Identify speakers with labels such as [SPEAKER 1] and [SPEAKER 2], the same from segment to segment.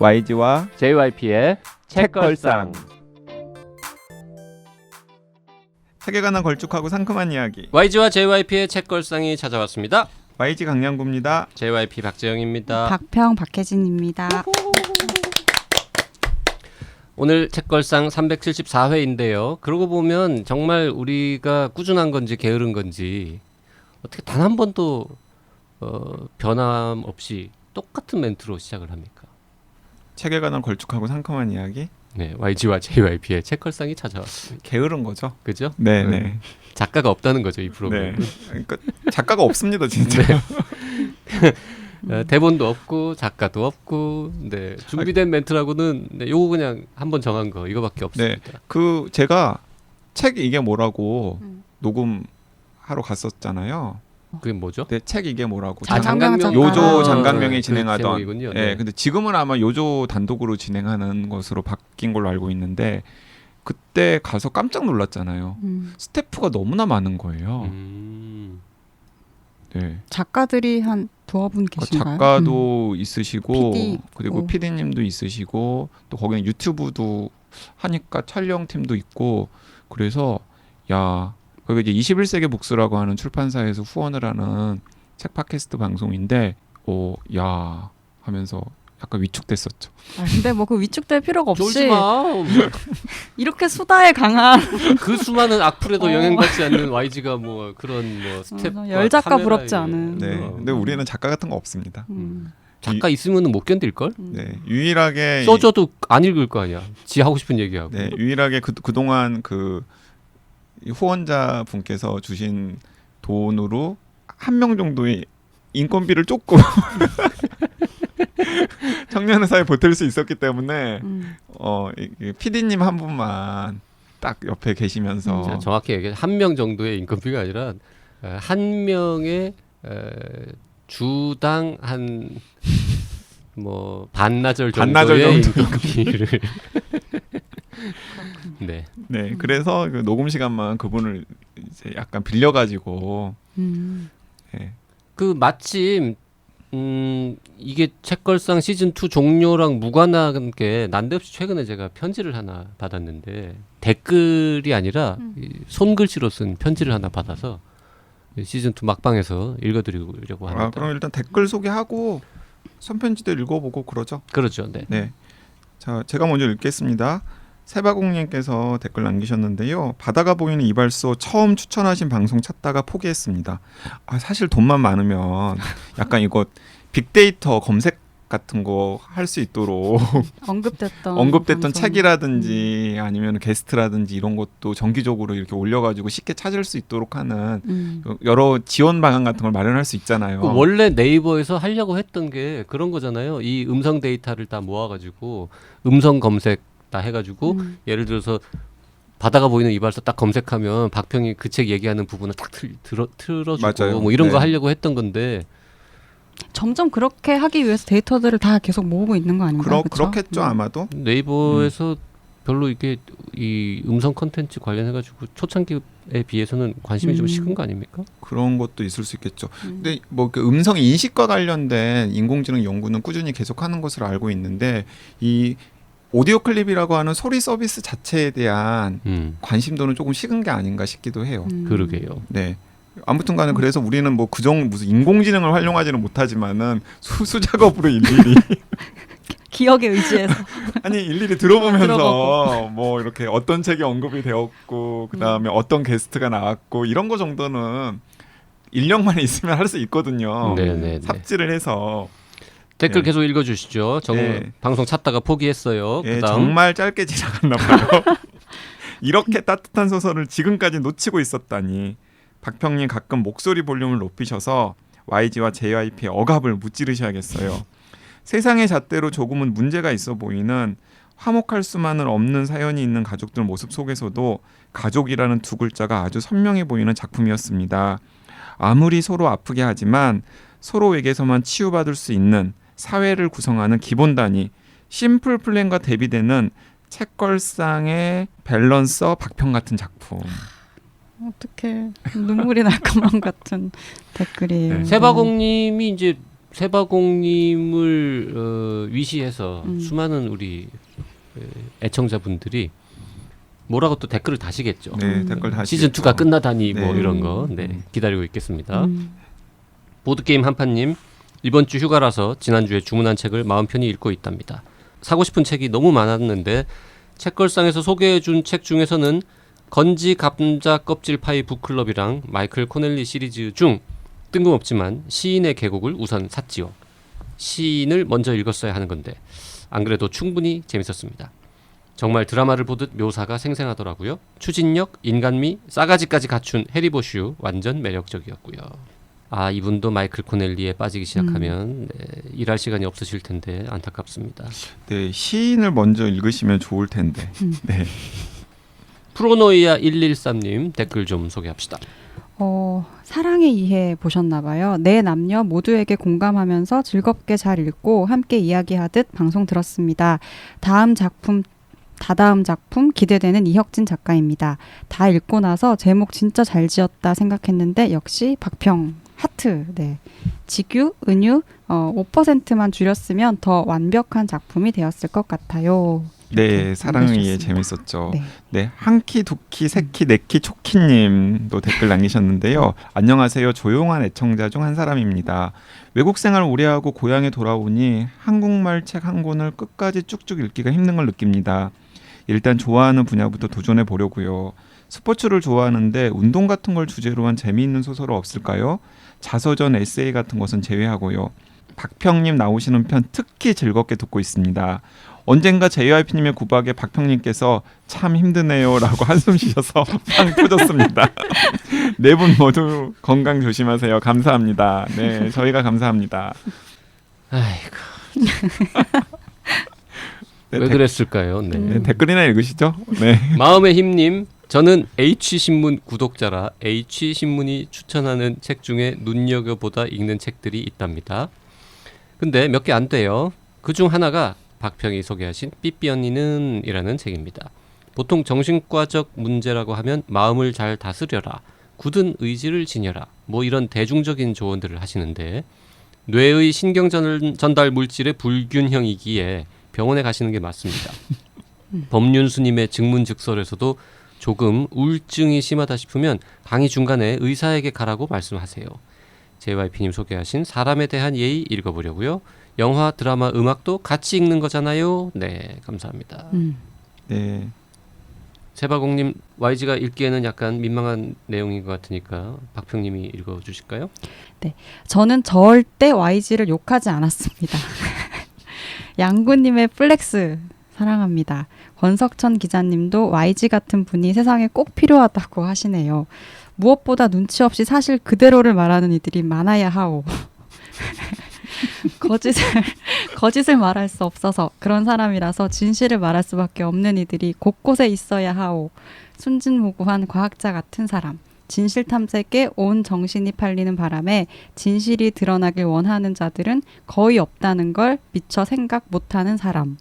[SPEAKER 1] YG와
[SPEAKER 2] JYP의 책걸상.
[SPEAKER 1] 책에 관한 걸쭉하고 상큼한 이야기.
[SPEAKER 2] YG와 JYP의 책걸상이 찾아왔습니다.
[SPEAKER 1] YG 강량구입니다.
[SPEAKER 2] JYP 박재영입니다.
[SPEAKER 3] 박평 박혜진입니다.
[SPEAKER 2] 오늘 책걸상 374회인데요. 그러고 보면 정말 우리가 꾸준한 건지 게으른 건지 어떻게 단 한 번도 변함 없이 똑같은 멘트로 시작을 합니까?
[SPEAKER 1] 책에 관한 걸쭉하고 상큼한 이야기.
[SPEAKER 2] 네, YG와 JYP의 책걸상이 찾아왔습니다.
[SPEAKER 1] 게으른 거죠.
[SPEAKER 2] 그죠?
[SPEAKER 1] 네네.
[SPEAKER 2] 작가가 없다는 거죠, 이
[SPEAKER 1] 네.
[SPEAKER 2] 프로그램.
[SPEAKER 1] 그러니까 작가가 없습니다, 진짜.
[SPEAKER 2] 대본도 없고 작가도 없고, 네, 준비된 멘트라고는 요거 그냥 한번 정한 거 이거밖에 없습니다.
[SPEAKER 1] 그 제가 책 이게 뭐라고 녹음하러 갔었잖아요.
[SPEAKER 2] 그게 뭐죠?
[SPEAKER 1] 네, 책 이게 뭐라고.
[SPEAKER 3] 장강명 작가.
[SPEAKER 1] 요조 장강명이
[SPEAKER 2] 그
[SPEAKER 1] 진행하던.
[SPEAKER 2] 제목이군요.
[SPEAKER 1] 네, 근데 지금은 아마 요조 단독으로 진행하는 것으로 바뀐 걸로 알고 있는데 그때 가서 깜짝 놀랐잖아요. 스태프가 너무나 많은 거예요. 네.
[SPEAKER 3] 작가들이 한 두어 분 계신가요?
[SPEAKER 1] 작가도 있으시고
[SPEAKER 3] PD
[SPEAKER 1] 그리고
[SPEAKER 3] 있고.
[SPEAKER 1] PD님도 있으시고 또 거기는 유튜브도 하니까 촬영팀도 있고 그래서 야 거기 이제 21세기 북스라고 하는 출판사에서 후원을 하는 책 팟캐스트 방송인데 야 하면서 약간 위축됐었죠.
[SPEAKER 3] 근데 뭐 그 위축될 필요가
[SPEAKER 2] 쫄지
[SPEAKER 3] 없이
[SPEAKER 2] 마.
[SPEAKER 3] 이렇게 수다에 강한
[SPEAKER 2] 그 수많은 악플에도 영향받지 않는 YG가 뭐 그런 뭐 스텝
[SPEAKER 3] 열 작가 부럽지 않은.
[SPEAKER 1] 네. 근데 우리는 작가 같은 거 없습니다.
[SPEAKER 2] 작가 있으면은 못 견딜 걸?
[SPEAKER 1] 네. 유일하게
[SPEAKER 2] 써줘도 안 읽을 거 아니야. 지 하고 싶은 얘기하고.
[SPEAKER 1] 네, 유일하게 그동안 이 후원자 분께서 주신 돈으로 한 명 정도의 인건비를 조금 청년의사에 보탤 수 있었기 때문에 PD님 한 분만 딱 옆에 계시면서
[SPEAKER 2] 자, 정확히 얘기해 한 명 정도의 인건비가 아니라 한 명의 주당 한 뭐 반나절 정도의 인건비를 네.
[SPEAKER 1] 네, 그래서 그 녹음 시간만 그분을 이제 약간 빌려가지고 네.
[SPEAKER 2] 그 마침 이게 책걸상 시즌 2 종료랑 무관한 게 난데없이 최근에 제가 편지를 하나 받았는데 댓글이 아니라 손글씨로 쓴 편지를 하나 받아서 시즌 2 막방에서 읽어드리려고 합니다.
[SPEAKER 1] 그럼 일단 댓글 소개하고 손편지도 읽어보고 그러죠.
[SPEAKER 2] 그렇죠. 네.
[SPEAKER 1] 네. 자, 제가 먼저 읽겠습니다. 세바공님께서 댓글 남기셨는데요. 바다가 보이는 이발소 처음 추천하신 방송 찾다가 포기했습니다. 사실 돈만 많으면 약간 이거 빅데이터 검색 같은 거 할 수 있도록 언급됐던
[SPEAKER 3] 방송.
[SPEAKER 1] 책이라든지 아니면 게스트라든지 이런 것도 정기적으로 이렇게 올려가지고 쉽게 찾을 수 있도록 하는 여러 지원 방안 같은 걸 마련할 수 있잖아요.
[SPEAKER 2] 원래 네이버에서 하려고 했던 게 그런 거잖아요. 이 음성 데이터를 다 모아가지고 음성 검색 다 해가지고 예를 들어서 바다가 보이는 이발소 딱 검색하면 박평이 그 책 얘기하는 부분을 딱 틀어주고
[SPEAKER 1] 맞아요.
[SPEAKER 2] 뭐 이런 거
[SPEAKER 1] 네.
[SPEAKER 2] 하려고 했던 건데
[SPEAKER 3] 점점 그렇게 하기 위해서 데이터들을 다 계속 모으고 있는 거 아닌가요?
[SPEAKER 1] 그렇겠죠 아마도.
[SPEAKER 2] 네이버에서 별로 이게 이 음성 컨텐츠 관련해가지고 초창기에 비해서는 관심이 좀 식은 거 아닙니까?
[SPEAKER 1] 그런 것도 있을 수 있겠죠. 근데 뭐 그 음성 인식과 관련된 인공지능 연구는 꾸준히 계속하는 것으로 알고 있는데 이 오디오 클립이라고 하는 소리 서비스 자체에 대한 관심도는 조금 식은 게 아닌가 싶기도 해요.
[SPEAKER 2] 그러게요.
[SPEAKER 1] 네. 아무튼간에 그래서 우리는 뭐 무슨 인공지능을 활용하지는 못하지만은 수작업으로 일일이
[SPEAKER 3] 기억에 의지해서
[SPEAKER 1] 아니 일일이 들어보면서
[SPEAKER 3] 들어보고.
[SPEAKER 1] 뭐 이렇게 어떤 책이 언급이 되었고 그 다음에 어떤 게스트가 나왔고 이런 거 정도는 인력만 있으면 할 수 있거든요.
[SPEAKER 2] 네네네.
[SPEAKER 1] 삽질을 해서
[SPEAKER 2] 댓글
[SPEAKER 1] 네.
[SPEAKER 2] 계속 읽어주시죠.
[SPEAKER 1] 네.
[SPEAKER 2] 방송 찾다가 포기했어요.
[SPEAKER 1] 예,
[SPEAKER 2] 그다음
[SPEAKER 1] 정말 짧게 지나갔나 봐요. 이렇게 따뜻한 소설을 지금까지 놓치고 있었다니. 박평님 가끔 목소리 볼륨을 높이셔서 YG와 JYP의 억압을 무찌르셔야겠어요. 세상의 잣대로 조금은 문제가 있어 보이는 화목할 수만은 없는 사연이 있는 가족들 모습 속에서도 가족이라는 두 글자가 아주 선명해 보이는 작품이었습니다. 아무리 서로 아프게 하지만 서로에게서만 치유받을 수 있는 사회를 구성하는 기본 단위 심플 플랜과 대비되는 책걸상의 밸런서 박평 같은 작품.
[SPEAKER 3] 어떻게 눈물이 날 것만 같은 댓글이에요.
[SPEAKER 1] 네.
[SPEAKER 2] 세바공님이 이제 세바공님을 위시해서 수많은 우리 애청자분들이 뭐라고 또 댓글을 다시겠죠.
[SPEAKER 1] 네, 댓글 다시
[SPEAKER 2] 시즌 2가 끝나다니 뭐
[SPEAKER 1] 네.
[SPEAKER 2] 이런 거 기다리고 있겠습니다. 보드게임 한판님 이번 주 휴가라서 지난주에 주문한 책을 마음 편히 읽고 있답니다. 사고 싶은 책이 너무 많았는데 책걸상에서 소개해준 책 중에서는 건지 감자 껍질 파이 북클럽이랑 마이클 코넬리 시리즈 중 뜬금없지만 시인의 계곡을 우선 샀지요. 시인을 먼저 읽었어야 하는 건데 안 그래도 충분히 재밌었습니다. 정말 드라마를 보듯 묘사가 생생하더라고요. 추진력, 인간미, 싸가지까지 갖춘 해리보슈 완전 매력적이었고요. 아, 이분도 마이클 코넬리에 빠지기 시작하면 일할 시간이 없으실 텐데 안타깝습니다.
[SPEAKER 1] 네, 시인을 먼저 읽으시면 좋을 텐데. 네.
[SPEAKER 2] 프로노이아 113님 댓글 좀 소개합시다.
[SPEAKER 3] 사랑의 이해 보셨나 봐요. 네 남녀 모두에게 공감하면서 즐겁게 잘 읽고 함께 이야기하듯 방송 들었습니다. 다다음 작품 기대되는 이혁진 작가입니다. 다 읽고 나서 제목 진짜 잘 지었다 생각했는데 역시 박평 하트. 네. 직유, 은유 5%만 줄였으면 더 완벽한 작품이 되었을 것 같아요.
[SPEAKER 1] 네, 사랑의 이해
[SPEAKER 3] 남겨주셨습니다.
[SPEAKER 1] 재밌었죠.
[SPEAKER 3] 네.
[SPEAKER 1] 네, 한키, 두키, 세키, 네키, 초키님도 댓글 남기셨는데요. 안녕하세요. 조용한 애청자 중 한 사람입니다. 외국 생활 오래 하고 고향에 돌아오니 한국말 책 한 권을 끝까지 쭉쭉 읽기가 힘든 걸 느낍니다. 일단 좋아하는 분야부터 도전해 보려고요. 스포츠를 좋아하는데 운동 같은 걸 주제로 한 재미있는 소설 없을까요? 자서전, 에세이 같은 것은 제외하고요. 박평님 나오시는 편 특히 즐겁게 듣고 있습니다. 언젠가 JYP님의 구박에 박평님께서 참 힘드네요라고 한숨 쉬셔서 빵 터졌습니다. 네 분 모두 건강 조심하세요. 감사합니다. 네, 저희가 감사합니다.
[SPEAKER 2] 아이고.
[SPEAKER 1] 네,
[SPEAKER 2] 왜 그랬을까요? 네.
[SPEAKER 1] 네, 댓글이나 읽으시죠. 네.
[SPEAKER 2] 마음의 힘님, 저는 H신문 구독자라 H신문이 추천하는 책 중에 눈여겨보다 읽는 책들이 있답니다. 근데 몇 개 안 돼요. 그중 하나가 박평이 소개하신 삐삐 언니는 이라는 책입니다. 보통 정신과적 문제라고 하면 마음을 잘 다스려라, 굳은 의지를 지녀라, 뭐 이런 대중적인 조언들을 하시는데 뇌의 신경 전달 물질의 불균형이기에 병원에 가시는 게 맞습니다. 법륜스님의 증문즉설에서도 조금 우울증이 심하다 싶으면 강의 중간에 의사에게 가라고 말씀하세요. JYP님 소개하신 사람에 대한 예의 읽어보려고요. 영화, 드라마, 음악도 같이 읽는 거잖아요. 네, 감사합니다.
[SPEAKER 1] 네.
[SPEAKER 2] 세바공님, YG가 읽기에는 약간 민망한 내용인 것 같으니까 박평님이 읽어주실까요?
[SPEAKER 3] 네, 저는 절대 YG를 욕하지 않았습니다. 양구님의 플렉스 사랑합니다. 권석천 기자님도 YG 같은 분이 세상에 꼭 필요하다고 하시네요. 무엇보다 눈치 없이 사실 그대로를 말하는 이들이 많아야 하오. 거짓을 말할 수 없어서 그런 사람이라서 진실을 말할 수밖에 없는 이들이 곳곳에 있어야 하오. 순진무구한 과학자 같은 사람. 진실 탐색에 온 정신이 팔리는 바람에 진실이 드러나길 원하는 자들은 거의 없다는 걸 미처 생각 못하는 사람.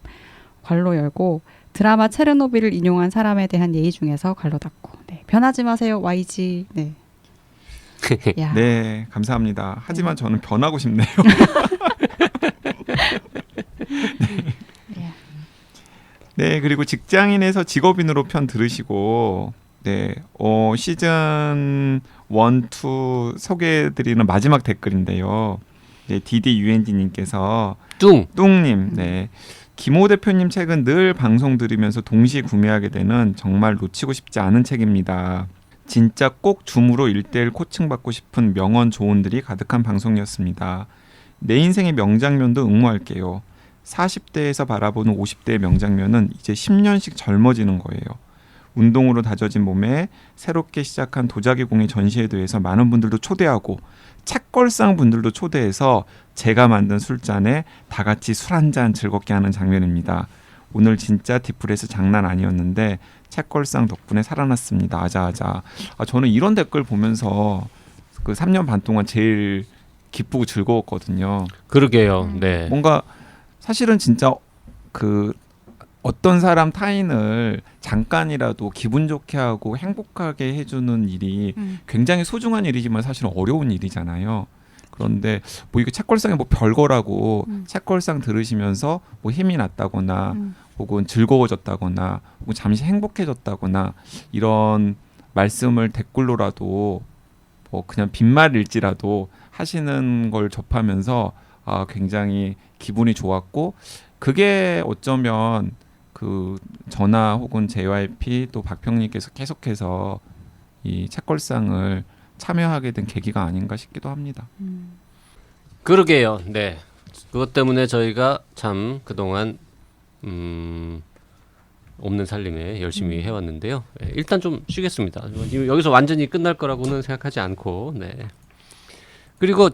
[SPEAKER 3] 괄호 열고 드라마 체르노빌을 인용한 사람에 대한 예의 중에서 괄호 닫고. 네, 변하지 마세요 YG. 네. 야.
[SPEAKER 1] 네, 감사합니다. 하지만 저는 변하고 싶네요. 네, 그리고 직장인에서 직업인으로 편 들으시고 네, 시즌 1, 2 소개해드리는 마지막 댓글인데요. 네, DDUNG님께서 뚱님, 네. 김호 대표님 책은 늘 방송 들으면서 동시에 구매하게 되는 정말 놓치고 싶지 않은 책입니다. 진짜 꼭 줌으로 1:1 코칭 받고 싶은 명언 조언들이 가득한 방송이었습니다. 내 인생의 명장면도 응모할게요. 40대에서 바라보는 50대의 명장면은 이제 10년씩 젊어지는 거예요. 운동으로 다져진 몸에 새롭게 시작한 도자기 공예 전시에 대해서 많은 분들도 초대하고 책걸상 분들도 초대해서 제가 만든 술잔에 다 같이 술 한잔 즐겁게 하는 장면입니다. 오늘 진짜 디프레스 장난 아니었는데 책걸상 덕분에 살아났습니다. 아자아자. 저는 이런 댓글 보면서 그 3년 반 동안 제일 기쁘고 즐거웠거든요.
[SPEAKER 2] 그러게요. 네.
[SPEAKER 1] 뭔가 사실은 진짜 그 어떤 사람 타인을 잠깐이라도 기분 좋게 하고 행복하게 해주는 일이 굉장히 소중한 일이지만 사실은 어려운 일이잖아요. 그런데 뭐 이게 책걸상이 뭐 별거라고 책걸상 들으시면서 뭐 힘이 났다거나 혹은 즐거워졌다거나 혹은 잠시 행복해졌다거나 이런 말씀을 댓글로라도 뭐 그냥 빈말일지라도 하시는 걸 접하면서 굉장히 기분이 좋았고 그게 어쩌면 그 저나 혹은 JYP 또 박평님께서 계속해서 이 책걸상을 참여하게 된 계기가 아닌가 싶기도 합니다.
[SPEAKER 2] 그러게요. 네. 그것 때문에 저희가 참 그동안 없는 살림에 열심히 해왔는데요. 네, 일단 좀 쉬겠습니다. 여기서 완전히 끝날 거라고는 생각하지 않고. 네. 그리고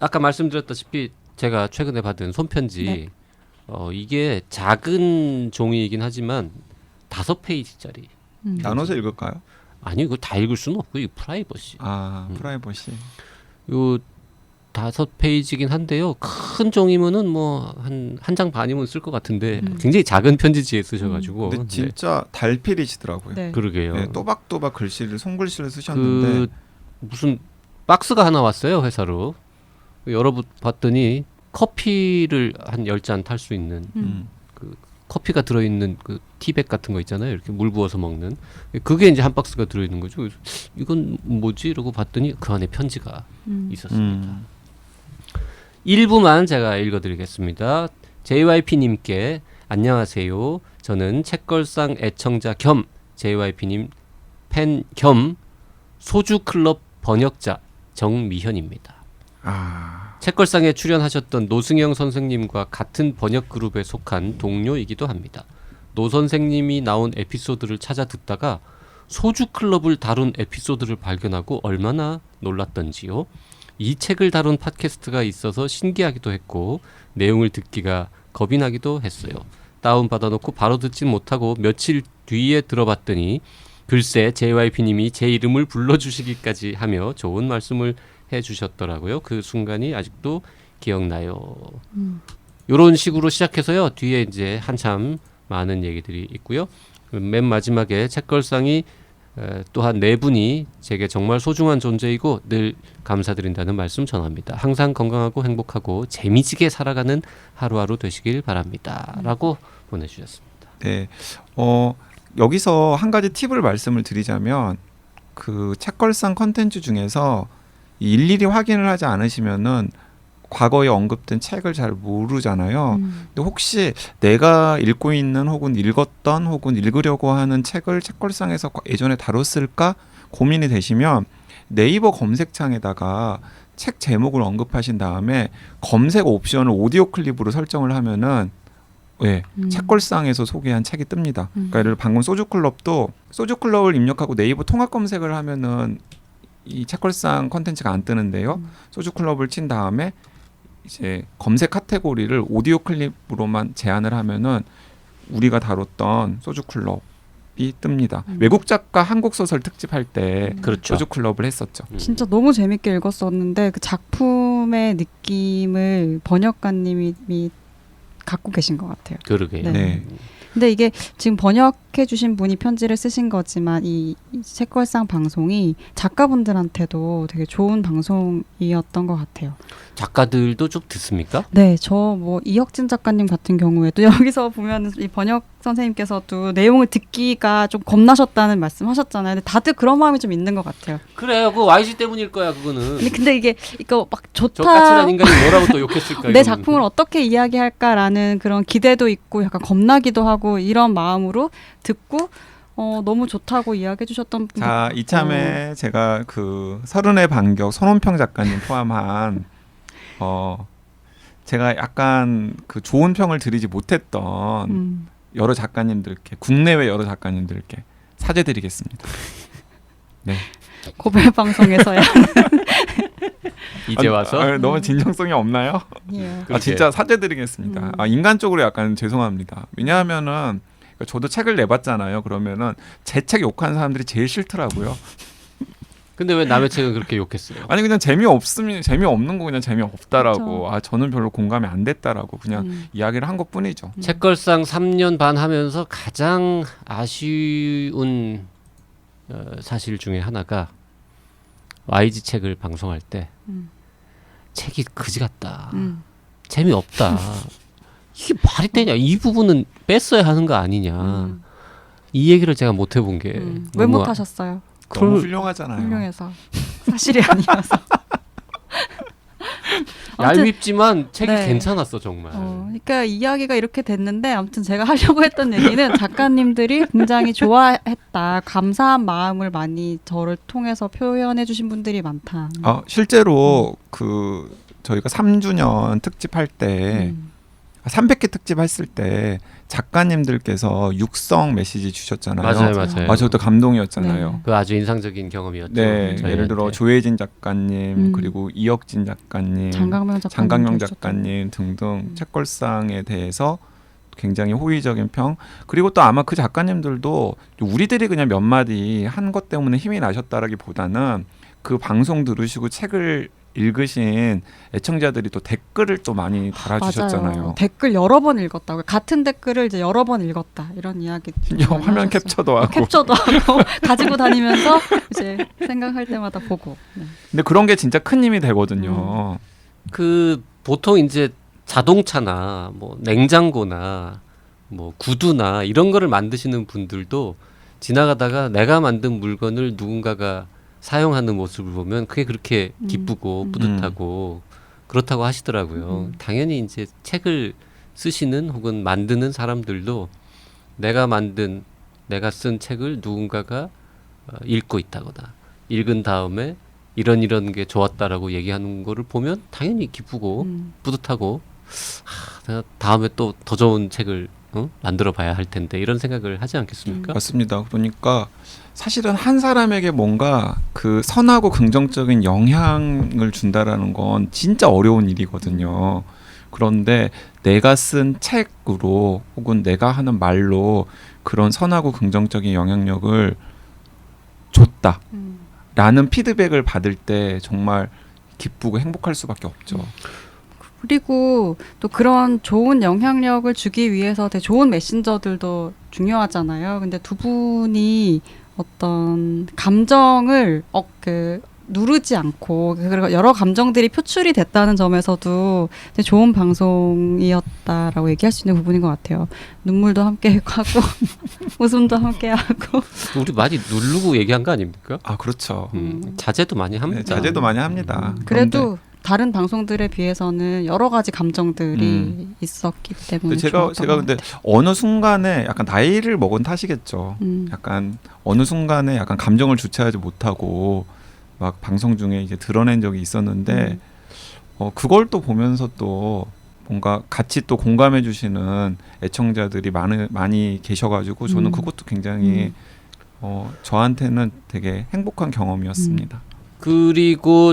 [SPEAKER 2] 아까 말씀드렸다시피 제가 최근에 받은 손편지
[SPEAKER 3] 네.
[SPEAKER 2] 이게 작은 종이이긴 하지만 5페이지짜리.
[SPEAKER 1] 나눠서 읽을까요?
[SPEAKER 2] 아니 이거 다 읽을 수는 없고 이 프라이버시.
[SPEAKER 1] 프라이버시.
[SPEAKER 2] 요 5페이지긴 한데요. 큰 종이면은 뭐 한 장 반이면 쓸 것 같은데 굉장히 작은 편지지에 쓰셔가지고.
[SPEAKER 1] 근데 진짜 달필이시더라고요.
[SPEAKER 3] 네.
[SPEAKER 2] 그러게요.
[SPEAKER 1] 네, 또박또박 글씨를 손글씨를 쓰셨는데
[SPEAKER 2] 그 무슨 박스가 하나 왔어요 회사로. 열어봤더니 커피를 한 10잔 탈 수 있는 그 커피가 들어있는 그 티백 같은 거 있잖아요. 이렇게 물 부어서 먹는. 그게 이제 한 박스가 들어있는 거죠. 그래서 이건 뭐지? 이러고 봤더니 그 안에 편지가 있었습니다. 1부만 제가 읽어드리겠습니다. JYP님께 안녕하세요. 저는 책걸상 애청자 겸 JYP님 팬 겸 소주클럽 번역자 정미현입니다. 책걸상에 출연하셨던 노승영 선생님과 같은 번역 그룹에 속한 동료이기도 합니다. 노 선생님이 나온 에피소드를 찾아 듣다가 소주클럽을 다룬 에피소드를 발견하고 얼마나 놀랐던지요. 이 책을 다룬 팟캐스트가 있어서 신기하기도 했고 내용을 듣기가 겁이 나기도 했어요. 다운받아놓고 바로 듣진 못하고 며칠 뒤에 들어봤더니 글쎄 JYP님이 제 이름을 불러주시기까지 하며 좋은 말씀을 해주셨더라고요. 그 순간이 아직도 기억나요. 이런 식으로 시작해서요. 뒤에 이제 한참 많은 얘기들이 있고요. 맨 마지막에 책걸상이 또한 네 분이 제게 정말 소중한 존재이고 늘 감사드린다는 말씀 전합니다. 항상 건강하고 행복하고 재미지게 살아가는 하루하루 되시길 바랍니다. 라고 보내주셨습니다.
[SPEAKER 1] 네. 여기서 한 가지 팁을 말씀을 드리자면 그 책걸상 컨텐츠 중에서 일일이 확인을 하지 않으시면은 과거에 언급된 책을 잘 모르잖아요. 근데 혹시 내가 읽고 있는 혹은 읽었던 혹은 읽으려고 하는 책을 책걸상에서 예전에 다뤘을까 고민이 되시면 네이버 검색창에다가 책 제목을 언급하신 다음에 검색 옵션을 오디오 클립으로 설정을 하면은 책걸상에서 소개한 책이 뜹니다. 그러니까 예를 들어 방금 소주클럽도 소주클럽을 입력하고 네이버 통합 검색을 하면은 이 책걸상 컨텐츠가 안 뜨는데요. 소주클럽을 친 다음에 이제 검색 카테고리를 오디오 클립으로만 제한을 하면은 우리가 다뤘던 소주클럽이 뜹니다. 외국 작가 한국 소설 특집할 때
[SPEAKER 2] 그렇죠.
[SPEAKER 1] 소주클럽을 했었죠.
[SPEAKER 3] 진짜 너무 재밌게 읽었었는데 그 작품의 느낌을 번역가님이 갖고 계신 것 같아요.
[SPEAKER 2] 그러게요.
[SPEAKER 1] 네.
[SPEAKER 3] 근데 이게 지금 번역해 주신 분이 편지를 쓰신 거지만 이 책걸상 방송이 작가분들한테도 되게 좋은 방송이었던 것 같아요.
[SPEAKER 2] 작가들도 좀 듣습니까?
[SPEAKER 3] 네, 저 뭐 이혁진 작가님 같은 경우에도 여기서 보면 이 번역 선생님께서도 내용을 듣기가 좀 겁나셨다는 말씀하셨잖아요. 근데 다들 그런 마음이 좀 있는 것 같아요.
[SPEAKER 2] 그래요. 그 YG 때문일 거야 그거는.
[SPEAKER 3] 근데 이게 이거 막
[SPEAKER 2] 저
[SPEAKER 3] 좋다.
[SPEAKER 2] 까칠한 인간이 뭐라고 또 욕했을까?
[SPEAKER 3] 내
[SPEAKER 2] 이거는.
[SPEAKER 3] 작품을 어떻게 이야기할까라는 그런 기대도 있고 약간 겁나기도 하고 이런 마음으로 듣고 너무 좋다고 이야기해 주셨던 분.
[SPEAKER 1] 자, 이참에 제가 그 서른의 반격 손원평 작가님 포함한 제가 약간 그 좋은 평을 드리지 못했던 여러 작가님들께 국내외 여러 작가님들께 사죄드리겠습니다. 네.
[SPEAKER 3] 고별 방송에서야.
[SPEAKER 2] 이제 와서
[SPEAKER 1] 너무 진정성이 없나요?
[SPEAKER 3] 예.
[SPEAKER 1] 진짜 사죄드리겠습니다. 인간적으로 약간 죄송합니다. 왜냐하면은 저도 책을 내봤잖아요. 그러면은 제 책 욕하는 사람들이 제일 싫더라고요.
[SPEAKER 2] 근데 왜 남의 책은 그렇게 욕했어요?
[SPEAKER 1] 아니 그냥 재미없는 거 그냥 재미없다라고.
[SPEAKER 3] 그렇죠.
[SPEAKER 1] 저는 별로 공감이 안 됐다라고 그냥 이야기를 한 것뿐이죠.
[SPEAKER 2] 책걸상 3년 반 하면서 가장 아쉬운 사실 중에 하나가 YG 책을 방송할 때 책이 그지 같다.
[SPEAKER 3] 음.
[SPEAKER 2] 재미없다. 이게 말이 되냐? 이 부분은 뺐어야 하는 거 아니냐? 이 얘기를 제가 못 해본 게
[SPEAKER 3] 왜
[SPEAKER 2] 너무
[SPEAKER 3] 못하셨어요?
[SPEAKER 1] 너무 훌륭하잖아요.
[SPEAKER 3] 훌륭해서 사실이 아니어서. 아무튼
[SPEAKER 2] 얄밉지만 책이
[SPEAKER 3] 네.
[SPEAKER 2] 괜찮았어 정말.
[SPEAKER 3] 그러니까 이야기가 이렇게 됐는데 아무튼 제가 하려고 했던 얘기는 작가님들이 굉장히 좋아했다. 감사한 마음을 많이 저를 통해서 표현해 주신 분들이 많다.
[SPEAKER 1] 실제로 그 저희가 3주년 특집 할 때 300개 특집 했을 때 작가님들께서 육성 메시지 주셨잖아요.
[SPEAKER 2] 맞아요.
[SPEAKER 1] 저도 감동이었잖아요.
[SPEAKER 3] 네.
[SPEAKER 2] 그 아주 인상적인 경험이었죠.
[SPEAKER 1] 네,
[SPEAKER 2] 저희한테.
[SPEAKER 1] 예를 들어 조혜진 작가님 그리고 이혁진 작가님, 장강명 작가님 등등 책걸상에 대해서 굉장히 호의적인 평. 그리고 또 아마 그 작가님들도 우리들이 그냥 몇 마디 한 것 때문에 힘이 나셨다라기보다는 그 방송 들으시고 책을 읽으신 애청자들이 또 댓글을 또 많이 달아주셨잖아요.
[SPEAKER 3] 맞아요. 댓글 여러 번 읽었다고. 같은 댓글을 이제 여러 번 읽었다. 이런 이야기.
[SPEAKER 1] 화면 캡처도 하고.
[SPEAKER 3] 캡처도 하고 가지고 다니면서 이제 생각할 때마다 보고. 네.
[SPEAKER 1] 근데 그런 게 진짜 큰 힘이 되거든요.
[SPEAKER 2] 그 보통 이제 자동차나 뭐 냉장고나 뭐 구두나 이런 거를 만드시는 분들도 지나가다가 내가 만든 물건을 누군가가 사용하는 모습을 보면 그게 그렇게 기쁘고 뿌듯하고 그렇다고 하시더라고요. 당연히 이제 책을 쓰시는 혹은 만드는 사람들도 내가 쓴 책을 누군가가 읽고 있다거나 읽은 다음에 이런 게 좋았다라고 얘기하는 거를 보면 당연히 기쁘고 뿌듯하고 내가 다음에 또 더 좋은 책을 만들어 봐야 할 텐데 이런 생각을 하지 않겠습니까?
[SPEAKER 1] 맞습니다. 그러니까 사실은 한 사람에게 뭔가 그 선하고 긍정적인 영향을 준다라는 건 진짜 어려운 일이거든요. 그런데 내가 쓴 책으로 혹은 내가 하는 말로 그런 선하고 긍정적인 영향력을 줬다라는 피드백을 받을 때 정말 기쁘고 행복할 수밖에 없죠.
[SPEAKER 3] 그리고 또 그런 좋은 영향력을 주기 위해서 되게 좋은 메신저들도 중요하잖아요. 근데 두 분이 어떤 감정을 누르지 않고 그리고 여러 감정들이 표출이 됐다는 점에서도 되게 좋은 방송이었다라고 얘기할 수 있는 부분인 것 같아요. 눈물도 함께 하고 웃음도 함께 하고.
[SPEAKER 2] 우리 많이 누르고 얘기한 거 아닙니까?
[SPEAKER 1] 그렇죠.
[SPEAKER 2] 자제도 많이 합니다.
[SPEAKER 1] 네, 자제도 많이 합니다.
[SPEAKER 3] 그래도 다른 방송들에 비해서는 여러 가지 감정들이 있었기 때문에
[SPEAKER 1] 제가 근데 어느 순간에 약간 나이를 먹은 탓이겠죠. 약간 어느 순간에 약간 감정을 주체하지 못하고 막 방송 중에 이제 드러낸 적이 있었는데 그걸 또 보면서 또 뭔가 같이 또 공감해 주시는 애청자들이 많이 계셔가지고 저는 그것도 굉장히 저한테는 되게 행복한 경험이었습니다.
[SPEAKER 2] 그리고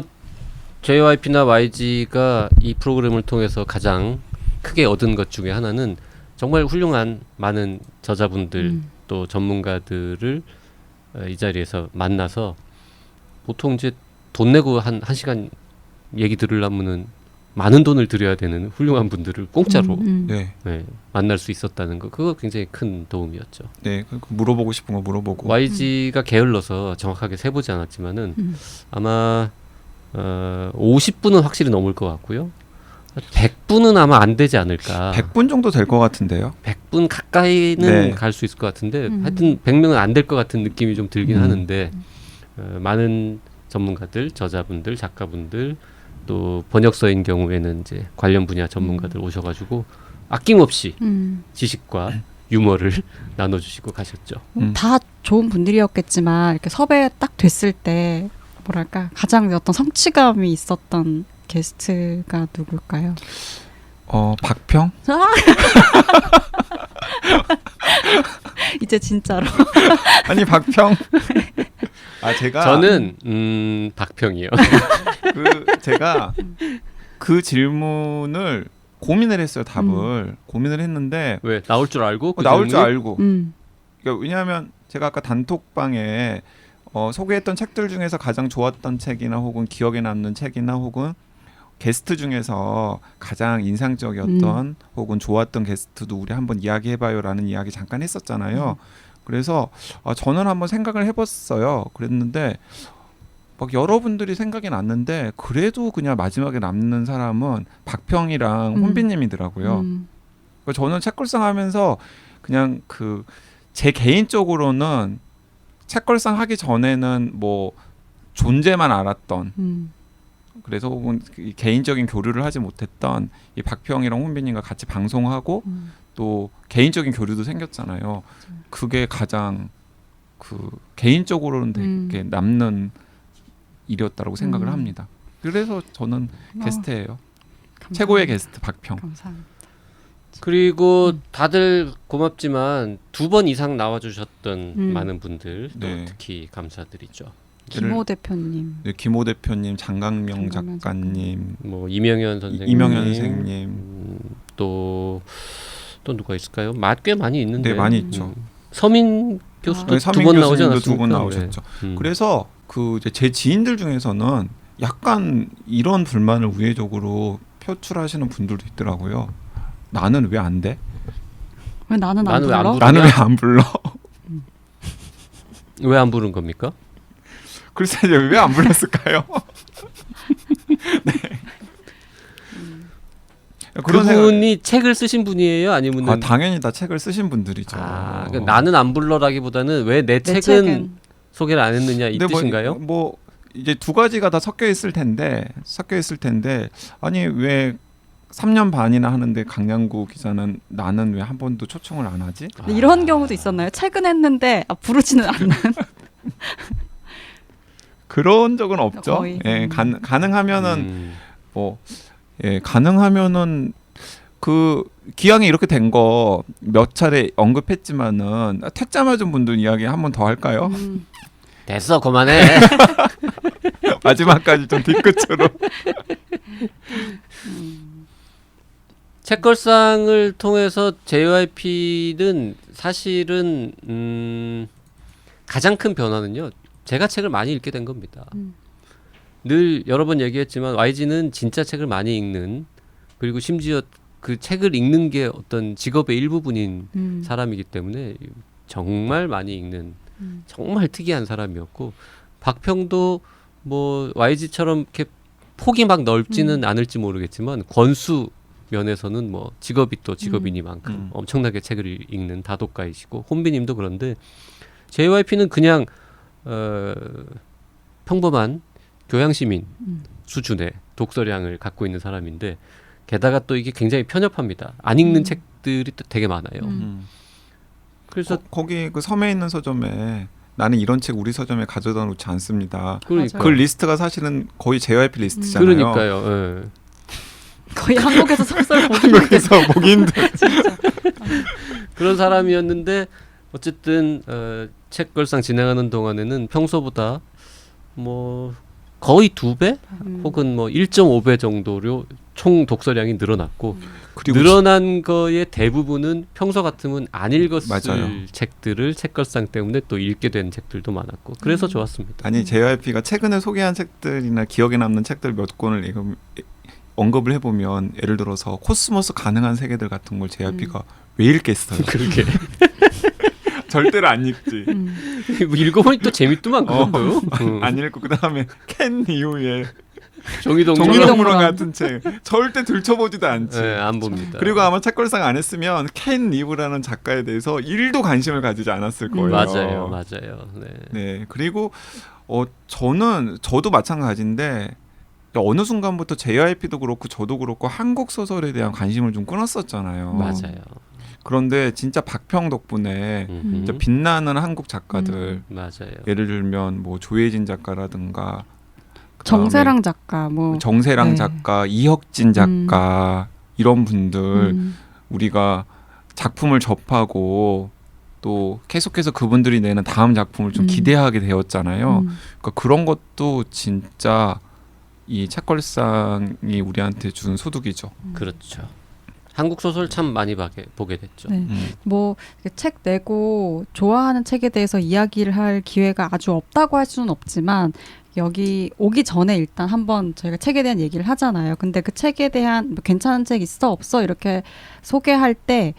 [SPEAKER 2] JYP나 YG가 이 프로그램을 통해서 가장 크게 얻은 것 중에 하나는 정말 훌륭한 많은 저자분들 또 전문가들을 이 자리에서 만나서 보통 이제 돈 내고 한 시간 얘기 들으려면은 많은 돈을 들여야 되는 훌륭한 분들을 공짜로
[SPEAKER 1] 네,
[SPEAKER 2] 만날 수 있었다는 거 그거 굉장히 큰 도움이었죠.
[SPEAKER 1] 네, 물어보고 싶은 거 물어보고.
[SPEAKER 2] YG가 게을러서 정확하게 세보지 않았지만은 아마 50분은 확실히 넘을 것 같고요. 100분은 아마 안 되지 않을까.
[SPEAKER 1] 100분 정도 될 것 같은데요.
[SPEAKER 2] 100분 가까이는 갈 수 있을 것 같은데 하여튼 100명은 안 될 것 같은 느낌이 좀 들긴 하는데 많은 전문가들, 저자분들, 작가분들 또 번역서인 경우에는 이제 관련 분야 전문가들 오셔가지고 아낌없이 지식과 유머를 나눠주시고 가셨죠.
[SPEAKER 3] 다 좋은 분들이었겠지만 이렇게 섭외 딱 됐을 때 뭐랄까 가장 어떤 성취감이 있었던 게스트가 누굴까요?
[SPEAKER 1] 박평?
[SPEAKER 3] 이제 진짜로.
[SPEAKER 1] 아니 박평.
[SPEAKER 2] 저는 박평이요.
[SPEAKER 1] 제가 그 질문을 고민을 했어요. 답을 고민을 했는데
[SPEAKER 2] 왜 나올 줄 알고?
[SPEAKER 1] 나올 줄 알고.
[SPEAKER 3] 그러니까
[SPEAKER 1] 왜냐하면 제가 아까 단톡방에 소개했던 책들 중에서 가장 좋았던 책이나 혹은 기억에 남는 책이나 혹은 게스트 중에서 가장 인상적이었던 혹은 좋았던 게스트도 우리 한번 이야기해봐요라는 이야기 잠깐 했었잖아요. 그래서 저는 한번 생각을 해봤어요. 그랬는데 막 여러분들이 생각이 났는데 그래도 그냥 마지막에 남는 사람은 박평이랑 혼비님이더라고요. 그러니까 저는 책걸상 하면서 그냥 그 제 개인적으로는 책걸상 하기 전에는 뭐 존재만 알았던 그래서 혹은 이 개인적인 교류를 하지 못했던 이 박평이랑 혼비님과 같이 방송하고 또 개인적인 교류도 생겼잖아요. 그게 가장 그 개인적으로는 되게 남는 일이었다고 생각을 합니다. 그래서 저는 게스트예요. 최고의 게스트 박평.
[SPEAKER 3] 감사합니다.
[SPEAKER 2] 그리고 다들 고맙지만 2번 이상 나와주셨던 많은 분들 또
[SPEAKER 1] 네.
[SPEAKER 2] 특히 감사드리죠.
[SPEAKER 3] 김호 대표님,
[SPEAKER 1] 네, 김호 대표님, 장강명
[SPEAKER 3] 장강명
[SPEAKER 1] 작가님,
[SPEAKER 2] 뭐 이명현 선생님,
[SPEAKER 1] 이명현 선생님,
[SPEAKER 2] 또 누가 있을까요? 꽤 많이 있는데.
[SPEAKER 1] 네 많이 있죠.
[SPEAKER 2] 서민 교수도
[SPEAKER 1] 네,
[SPEAKER 2] 2번 나오지
[SPEAKER 1] 교수님도
[SPEAKER 2] 않았습니까?
[SPEAKER 1] 2번 나오셨죠.
[SPEAKER 2] 네.
[SPEAKER 1] 그래서 그 이제 제 지인들 중에서는 약간 이런 불만을 우회적으로 표출하시는 분들도 있더라고요. 나는 왜 안 돼?
[SPEAKER 3] 왜 나는 안
[SPEAKER 2] 나는 왜안
[SPEAKER 3] 불러?
[SPEAKER 2] 부르-
[SPEAKER 1] 나는 왜 안 불러?
[SPEAKER 2] 왜 안 부른 겁니까?
[SPEAKER 1] 글쎄 왜 안 불렀을까요? 네. 그런
[SPEAKER 2] 그분이 책을 쓰신 분이에요? 아니면
[SPEAKER 1] 생각- 당연히 다 책을 쓰신 분들이죠.
[SPEAKER 2] 그러니까 나는 안 불러라기보다는 왜 내
[SPEAKER 3] 내
[SPEAKER 2] 책은 소개를 안 했느냐 이
[SPEAKER 1] 근데
[SPEAKER 2] 뜻인가요?
[SPEAKER 1] 뭐 이제 두 가지가 다 섞여 있을 텐데 아니 왜 3년 반이나 하는데 강량구 기자는 나는 왜 한 번도 초청을 안 하지?
[SPEAKER 3] 근데 이런 경우도 있었나요? 최근 했는데 부르지는 않는.
[SPEAKER 1] 그런 적은 없죠.
[SPEAKER 3] 거의.
[SPEAKER 1] 예, 가능하면은
[SPEAKER 2] 음.
[SPEAKER 1] 뭐 가능하면은 그 기왕에 이렇게 된 거 몇 차례 언급했지만은 퇴짜 맞은 분들 이야기 한 번 더 할까요?
[SPEAKER 2] 됐어 그만해.
[SPEAKER 1] 마지막까지 좀 뒤끝으로.
[SPEAKER 2] 책걸상을 통해서 JYP는 사실은 가장 큰 변화는요. 제가 책을 많이 읽게 된 겁니다. 늘 여러 번 얘기했지만 YG는 진짜 책을 많이 읽는 그리고 심지어 그 책을 읽는 게 어떤 직업의 일부분인 사람이기 때문에 정말 많이 읽는 정말 특이한 사람이었고 박평도 뭐 YG처럼 이렇게 폭이 막 넓지는 않을지 모르겠지만 권수 면에서는 뭐 직업이 또 직업이니만큼 엄청나게 책을 읽는 다독가이시고 혼비님도 그런데 JYP는 그냥 평범한 교양시민 수준의 독서량을 갖고 있는 사람인데 게다가 또 이게 굉장히 편협합니다. 안 읽는 책들이 또 되게 많아요. 그래서
[SPEAKER 1] 거기 그 섬에 있는 서점에 나는 이런 책 우리 서점에 가져다 놓지 않습니다.
[SPEAKER 2] 그러니까
[SPEAKER 1] 그 리스트가 사실은 거의 JYP 리스트잖아요.
[SPEAKER 2] 그러니까요. 예.
[SPEAKER 3] 거의 한국에서 소설 보기
[SPEAKER 1] 한국에서 보기 힘든.
[SPEAKER 2] 그런 사람이었는데 어쨌든 책걸상 진행하는 동안에는 평소보다 뭐 거의 2배 혹은 뭐 1.5배 정도로 총 독서량이 늘어났고
[SPEAKER 1] 그리고
[SPEAKER 2] 늘어난 거의 대부분은 평소 같으면 안 읽었을
[SPEAKER 1] 맞아요.
[SPEAKER 2] 책들을 책걸상 때문에 또 읽게 된 책들도 많았고 그래서 좋았습니다.
[SPEAKER 1] 아니 JYP가 최근에 소개한 책들이나 기억에 남는 책들 몇 권을 언급을 해보면 예를 들어서 코스모스 가능한 세계들 같은 걸 JYP가 왜 읽겠어요?
[SPEAKER 2] 그렇게
[SPEAKER 1] 절대로 안 읽지.
[SPEAKER 2] 뭐 읽어보니 또 재밌더만 그것도.
[SPEAKER 1] 안 읽고 그 다음에 캔 이후에
[SPEAKER 2] 종이동물
[SPEAKER 1] 종이동물원 같은 책 절대 들춰보지도 않지.
[SPEAKER 2] 네, 안 봅니다.
[SPEAKER 1] 그리고 아마 책걸상 안 했으면 캔 리브라는 작가에 대해서 1도 관심을 가지지 않았을 거예요.
[SPEAKER 2] 맞아요. 네.
[SPEAKER 1] 네, 그리고 저도 마찬가지인데 어느 순간부터 JYP도 그렇고 저도 그렇고 한국 소설에 대한 관심을 좀 끊었었잖아요.
[SPEAKER 2] 맞아요.
[SPEAKER 1] 그런데 진짜 박평 덕분에 진짜 빛나는 한국 작가들
[SPEAKER 2] 맞아요.
[SPEAKER 1] 예를 들면 뭐 조혜진 작가라든가
[SPEAKER 3] 정세랑 작가 뭐
[SPEAKER 1] 정세랑
[SPEAKER 3] 네.
[SPEAKER 1] 작가, 이혁진 작가 이런 분들 우리가 작품을 접하고 또 계속해서 그분들이 내는 다음 작품을 좀 기대하게 되었잖아요. 그러니까 그런 것도 진짜 이 책걸상이 우리한테 준 소득이죠.
[SPEAKER 2] 그렇죠. 한국 소설 참 많이 보게 됐죠.
[SPEAKER 3] 네. 뭐 책 내고 좋아하는 책에 대해서 이야기를 할 기회가 아주 없다고 할 수는 없지만 여기 오기 전에 일단 한번 저희가 책에 대한 얘기를 하잖아요. 근데 그 책에 대한 뭐 괜찮은 책 있어 없어 이렇게 소개할 때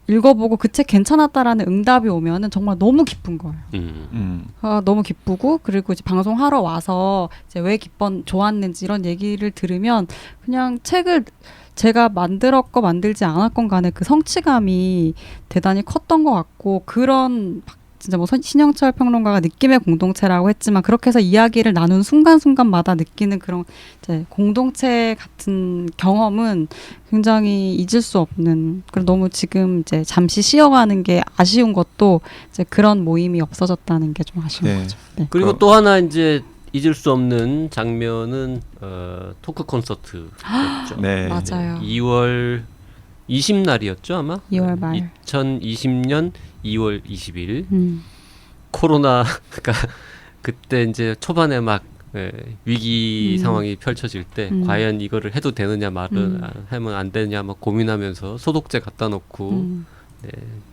[SPEAKER 3] 읽어보고 그 책 괜찮았다라는 응답이 오면은 정말 너무 기쁜 거예요. 너무 기쁘고 그리고 이제 방송하러 와서 이제 왜 좋았는지 이런 얘기를 들으면 그냥 책을 제가 만들었건 만들지 않았건 간에 그 성취감이 대단히 컸던 것 같고 그런 진짜 뭐 신영철 평론가가 느낌의 공동체라고 했지만 그렇게 해서 이야기를 나눈 순간순간마다 느끼는 그런 이제 공동체 같은 경험은 굉장히 잊을 수 없는 그리고 너무 지금 이제 잠시 쉬어가는 게 아쉬운 것도 이제 그런 모임이 없어졌다는 게 좀 아쉬운
[SPEAKER 1] 네.
[SPEAKER 3] 거죠. 네.
[SPEAKER 2] 그리고 또 하나 이제 잊을 수 없는 장면은 토크 콘서트였죠.
[SPEAKER 1] 네.
[SPEAKER 3] 맞아요.
[SPEAKER 2] 2월 20날이었죠 아마?
[SPEAKER 3] 2월 말.
[SPEAKER 2] 2020년 2월 20일 코로나가 그때 이제 초반에 막 위기 상황이 펼쳐질 때 과연 이거를 해도 되느냐 말은 하면 안 되느냐 막 고민하면서 소독제 갖다 놓고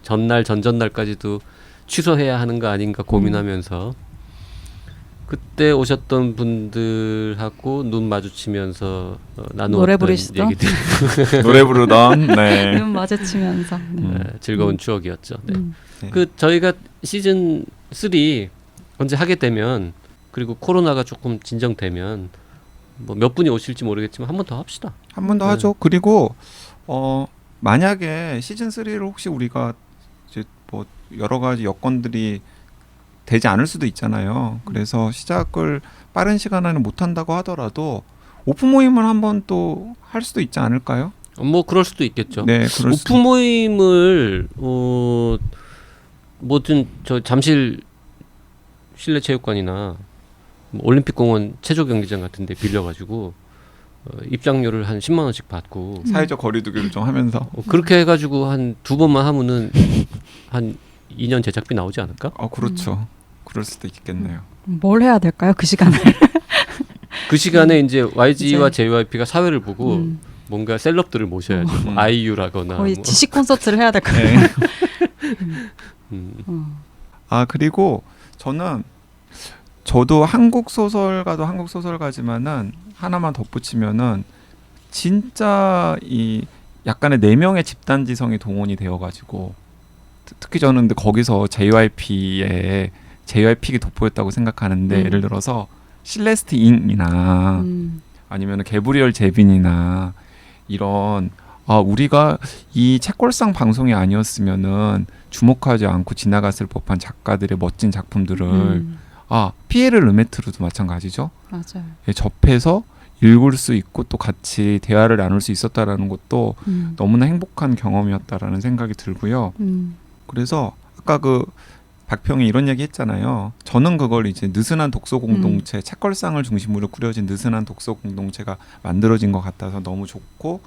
[SPEAKER 2] 전날 전전날까지도 취소해야 하는 거 아닌가 고민하면서 그때 오셨던 분들하고 눈 마주치면서 나누었던
[SPEAKER 3] 노래 부르시던?
[SPEAKER 2] 얘기들
[SPEAKER 1] 노래 부르던 네.
[SPEAKER 3] 눈 마주치면서.
[SPEAKER 2] 즐거운 추억이었죠. 네.
[SPEAKER 1] 네.
[SPEAKER 2] 그 저희가 시즌 3 언제 하게 되면 그리고 코로나가 조금 진정되면 뭐 몇 분이 오실지 모르겠지만 한 번 더 합시다.
[SPEAKER 1] 한 번 더
[SPEAKER 2] 네.
[SPEAKER 1] 하죠. 그리고 만약에 시즌 3를 혹시 우리가 이제 뭐 여러 가지 여건들이 되지 않을 수도 있잖아요. 그래서 시작을 빠른 시간 안에 못 한다고 하더라도 오픈 모임을 한번 또 할 수도 있지 않을까요?
[SPEAKER 2] 뭐 그럴 수도 있겠죠.
[SPEAKER 1] 네, 그럴
[SPEAKER 2] 오픈 모임을 뭐든 저 잠실 실내체육관이나 뭐 올림픽공원 체조경기장 같은데 빌려가지고 입장료를 한 10만 원씩 받고
[SPEAKER 1] 사회적 거리두기를 좀 하면서
[SPEAKER 2] 그렇게 해가지고 한 2번만 하면은 한 2년 제작비 나오지 않을까?
[SPEAKER 1] 그렇죠. 그럴 수도 있겠네요.
[SPEAKER 3] 뭘 해야 될까요? 그 시간에.
[SPEAKER 2] 그 시간에 이제 YG와
[SPEAKER 3] 이제,
[SPEAKER 2] JYP가 사회를 보고 뭔가 셀럽들을 모셔야죠. 뭐 아이유라거나
[SPEAKER 3] 거의
[SPEAKER 2] 뭐.
[SPEAKER 3] 지식 콘서트를 해야 될 것
[SPEAKER 1] 네.
[SPEAKER 3] 같아요.
[SPEAKER 1] 그리고 저도 한국 소설가지만은 하나만 덧붙이면은 진짜 이 약간의 4명의 집단지성이 동원이 되어가지고 특히 저는 근데 거기서 JYP가 돋보였다고 생각하는데 예를 들어서 실레스트 잉이나 아니면 개브리얼 제빈이나 이런 우리가 이 책걸상 방송이 아니었으면은 주목하지 않고 지나갔을 법한 작가들의 멋진 작품들을 피에르 르메트르도 마찬가지죠.
[SPEAKER 3] 맞아요.
[SPEAKER 1] 접해서 읽을 수 있고 또 같이 대화를 나눌 수 있었다라는 것도 너무나 행복한 경험이었다라는 생각이 들고요. 그래서 아까 그 박평이 이런 얘기 했잖아요. 저는 그걸 이제 느슨한 독서 공동체, 책걸상을 중심으로 꾸려진 느슨한 독서 공동체가 만들어진 것 같아서 너무 좋고,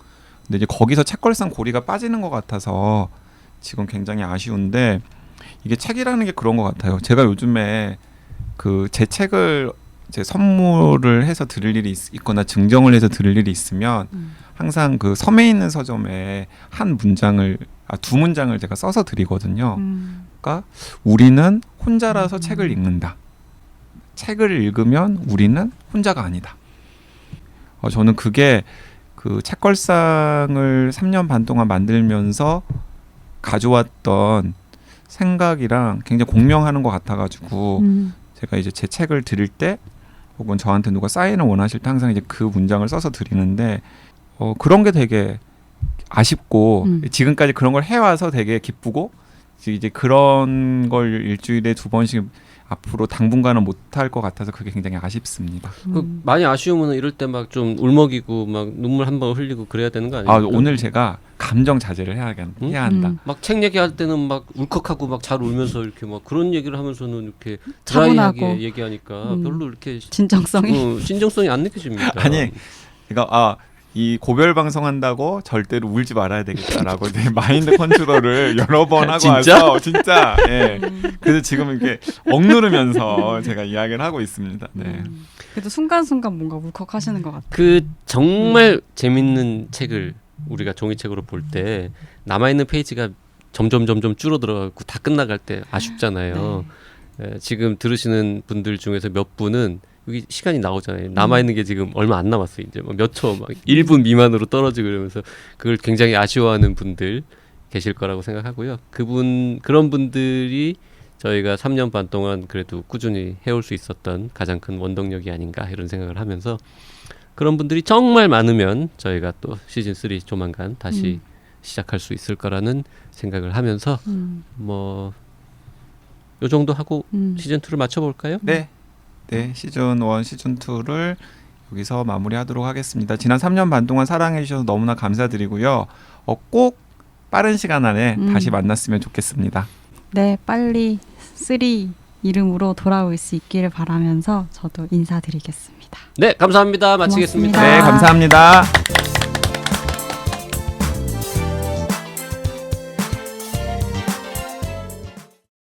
[SPEAKER 1] 근데 이제 거기서 책걸상 고리가 빠지는 것 같아서 지금 굉장히 아쉬운데, 이게 책이라는 게 그런 것 같아요. 제가 요즘에 그 제 책을 이제 선물을 해서 들을 일이 있거나 증정을 해서 들을 일이 있으면 항상 그 섬에 있는 서점에 두 문장을 제가 써서 드리거든요. 그러니까 우리는 혼자라서 책을 읽는다. 책을 읽으면 우리는 혼자가 아니다. 저는 그게 그 책걸상을 3년 반 동안 만들면서 가져왔던 생각이랑 굉장히 공명하는 것 같아가지고 제가 이제 제 책을 드릴 때 혹은 저한테 누가 사인을 원하실 때 항상 이제 그 문장을 써서 드리는데 그런 게 되게 아쉽고 지금까지 그런 걸 해와서 되게 기쁘고 이제 그런 걸 일주일에 2번씩 앞으로 당분간은 못할 것 같아서 그게 굉장히 아쉽습니다.
[SPEAKER 2] 많이 아쉬우면 이럴 때 막 좀 울먹이고 막 눈물 한 번 흘리고 그래야 되는 거 아니에요?
[SPEAKER 1] 오늘 제가 감정 자제를 해야 한다.
[SPEAKER 2] 막 책 얘기할 때는 막 울컥하고 막 잘 울면서 이렇게 막 그런 얘기를 하면서는 이렇게
[SPEAKER 3] 차분하고.
[SPEAKER 2] 드라이하게 얘기하니까 별로 이렇게
[SPEAKER 3] 진정성이
[SPEAKER 2] 진정성이 안 느껴집니다.
[SPEAKER 1] 아니, 그러니까 이 고별 방송한다고 절대로 울지 말아야 되겠다라고 이제 마인드 컨트롤을 여러 번 하고
[SPEAKER 2] 진짜?
[SPEAKER 1] 와서 진짜 그래서 지금 이렇게 억누르면서 제가 이야기를 하고 있습니다. 네.
[SPEAKER 3] 그래도 순간순간 뭔가 울컥하시는 것 같아요.
[SPEAKER 2] 그 정말 재밌는 책을 우리가 종이책으로 볼 때 남아있는 페이지가 점점 줄어들어가고 다 끝나갈 때 아쉽잖아요. 지금 들으시는 분들 중에서 몇 분은 여기 시간이 나오잖아요. 남아있는 게 지금 얼마 안 남았어요. 이제 몇 초, 막 1분 미만으로 떨어지고 이러면서 그걸 굉장히 아쉬워하는 분들 계실 거라고 생각하고요. 그런 분들이 저희가 3년 반 동안 그래도 꾸준히 해올 수 있었던 가장 큰 원동력이 아닌가 이런 생각을 하면서 그런 분들이 정말 많으면 저희가 또 시즌 3 조만간 다시 시작할 수 있을 거라는 생각을 하면서 뭐 요 정도 하고 시즌 2를 맞춰볼까요?
[SPEAKER 1] 네. 네, 시즌 1, 시즌 2를 여기서 마무리하도록 하겠습니다. 지난 3년 반 동안 사랑해 주셔서 너무나 감사드리고요. 꼭 빠른 시간 안에 다시 만났으면 좋겠습니다.
[SPEAKER 3] 네, 빨리 3 이름으로 돌아올 수 있기를 바라면서 저도 인사드리겠습니다.
[SPEAKER 2] 네, 감사합니다. 마치겠습니다.
[SPEAKER 3] 고맙습니다.
[SPEAKER 1] 네, 감사합니다.